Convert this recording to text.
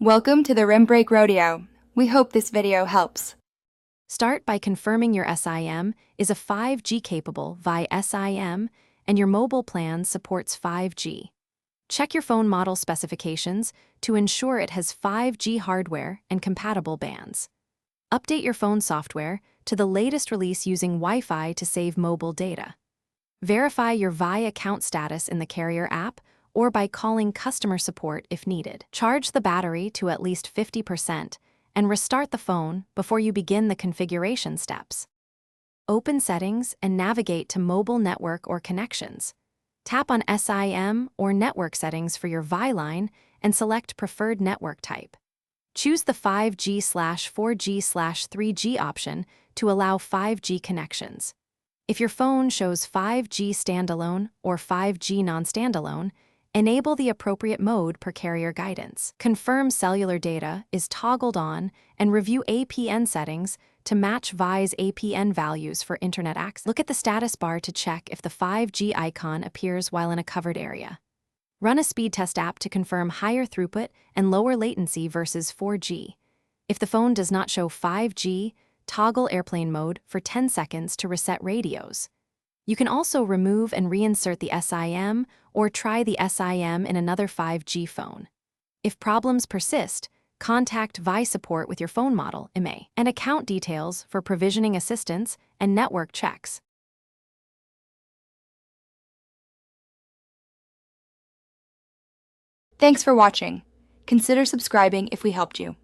Welcome to the Rim Break Rodeo. We hope this video helps. Start by confirming your SIM is a 5G capable via SIM and your mobile plan supports 5G. Check your phone model specifications to ensure it has 5G hardware and compatible bands. Update your phone software to the latest release using Wi-Fi to save mobile data. Verify your Vi account status in the carrier app or by calling customer support if needed. Charge the battery to at least 50% and restart the phone before you begin the configuration steps. Open Settings and navigate to Mobile Network or Connections. Tap on SIM or Network Settings for your Vi line and select Preferred Network Type. Choose the 5G/4G/3G option to allow 5G connections. If your phone shows 5G standalone or 5G non-standalone, enable the appropriate mode per carrier guidance. Confirm cellular data is toggled on and review APN settings to match Vi's APN values for internet access. Look at the status bar to check if the 5G icon appears while in a covered area. Run a speed test app to confirm higher throughput and lower latency versus 4G. If the phone does not show 5G, toggle airplane mode for 10 seconds to reset radios. You can also remove and reinsert the SIM or try the SIM in another 5G phone. If problems persist, contact Vi support with your phone model, IMEI, and account details for provisioning assistance and network checks. Thanks for watching. Consider subscribing if we helped you.